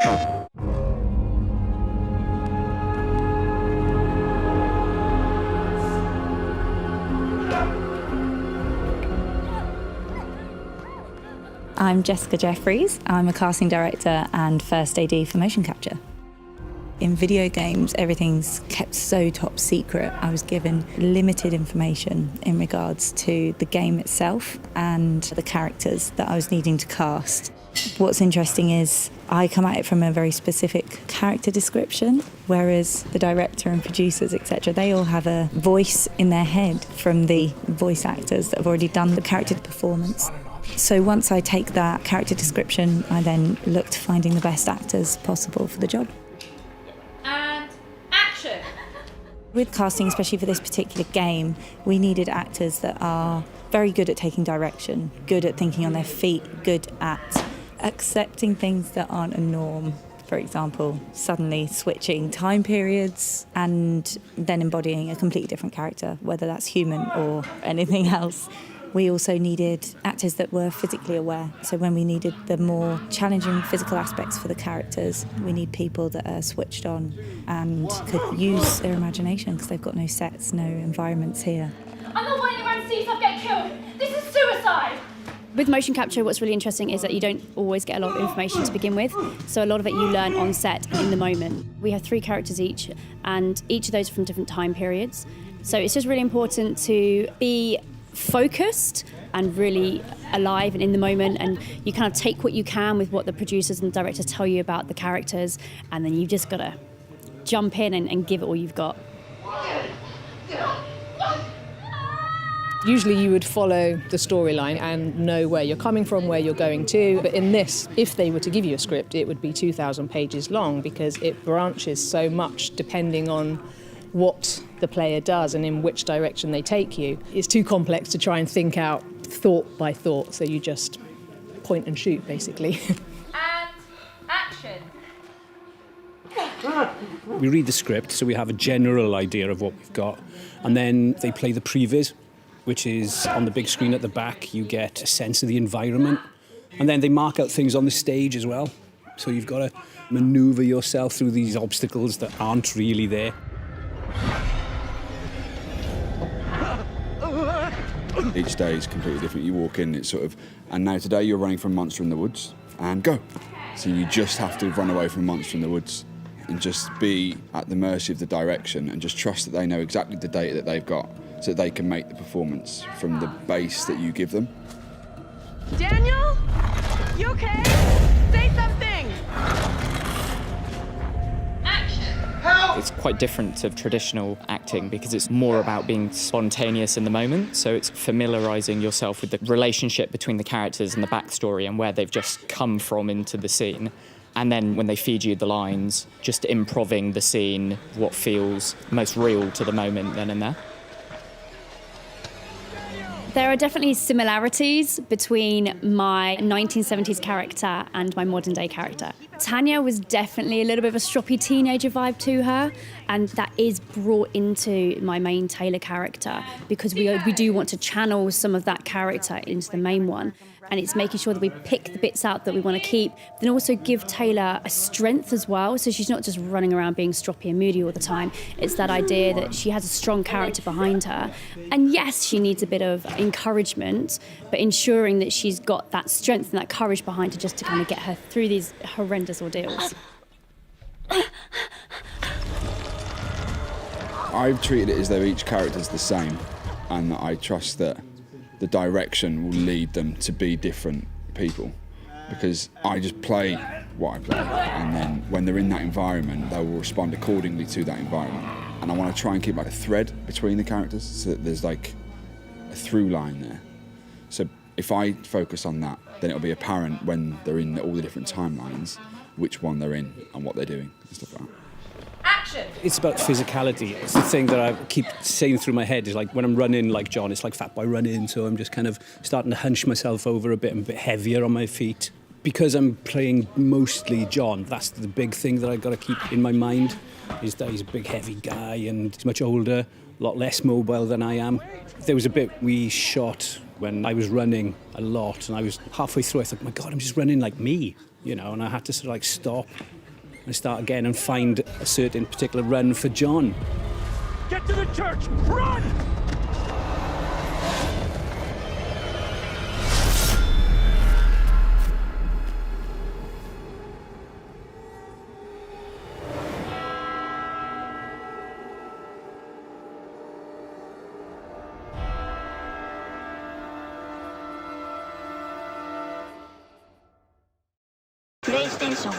I'm Jessica Jefferies. I'm a casting director and first AD for motion capture. In video games, everything's kept so top secret. I was given limited information in regards to the game itself and the characters that I was needing to cast. What's interesting is I come at it from a very specific character description, whereas the director and producers, etc., they all have a voice in their head from the voice actors that have already done the character performance. So once I take that character description, I then look to finding the best actors possible for the job. And action! With casting, especially for this particular game, we needed actors that are very good at taking direction, good at thinking on their feet, good at accepting things that aren't a norm. For example, suddenly switching time periods and then embodying a completely different character, whether that's human or anything else. We also needed actors that were physically aware. So when we needed the more challenging physical aspects for the characters, we need people that are switched on and could use their imagination because they've got no sets, no environments here. I'm not wanting around to see yourself get killed. This is suicide. With motion capture, what's really interesting is that you don't always get a lot of information to begin with. So a lot of it you learn on set in the moment. We have 3 characters each, and each of those are from different time periods. So it's just really important to be focused and really alive and in the moment, and you kind of take what you can with what the producers and the directors tell you about the characters, and then you've just got to jump in and give it all you've got. Usually you would follow the storyline and know where you're coming from, where you're going to. But in this, if they were to give you a script, it would be 2,000 pages long because it branches so much depending on what the player does and in which direction they take you. It's too complex to try and think out thought by thought, so you just point and shoot, basically. And action! We read the script, so we have a general idea of what we've got, and then they play the previs, which is on the big screen at the back. You get a sense of the environment, and then they mark out things on the stage as well. So you've got to manoeuvre yourself through these obstacles that aren't really there. Each day is completely different. You walk in, it's sort of, and now today you're running from a monster in the woods, and go. So you just have to run away from a monster in the woods and just be at the mercy of the direction and just trust that they know exactly the data that they've got so that they can make the performance from the base that you give them. Daniel? You okay? Say something! It's quite different to traditional acting because it's more about being spontaneous in the moment. So it's familiarising yourself with the relationship between the characters and the backstory and where they've just come from into the scene. And then when they feed you the lines, just improving the scene, what feels most real to the moment then and there. There are definitely similarities between my 1970s character and my modern day character. Tanya was definitely a little bit of a stroppy teenager vibe to her, and that is brought into my main Taylor character because we do want to channel some of that character into the main one. And it's making sure that we pick the bits out that we want to keep, then also give Taylor a strength as well, so she's not just running around being stroppy and moody all the time. It's that idea that she has a strong character behind her. And yes, she needs a bit of encouragement, but ensuring that she's got that strength and that courage behind her just to kind of get her through these horrendous ordeals. I've treated it as though each character's the same, and that I trust that the direction will lead them to be different people, because I just play what I play, and then when they're in that environment, they will respond accordingly to that environment. And I want to try and keep like a thread between the characters so that there's like a through line there. So if I focus on that, then it'll be apparent when they're in all the different timelines, which one they're in and what they're doing and stuff like that. Action! It's about physicality. It's the thing that I keep saying through my head is like when I'm running like John, it's like Fat Boy running, so I'm just kind of starting to hunch myself over a bit. I'm a bit heavier on my feet. Because I'm playing mostly John, that's the big thing that I've got to keep in my mind, is that he's a big heavy guy and he's much older. a lot less mobile than I am. There was a bit we shot when I was running a lot, and I was halfway through, I thought, my God, I'm just running like me, you know, and I had to sort of like stop and start again and find a certain particular run for John. Get to the church! Run! PlayStation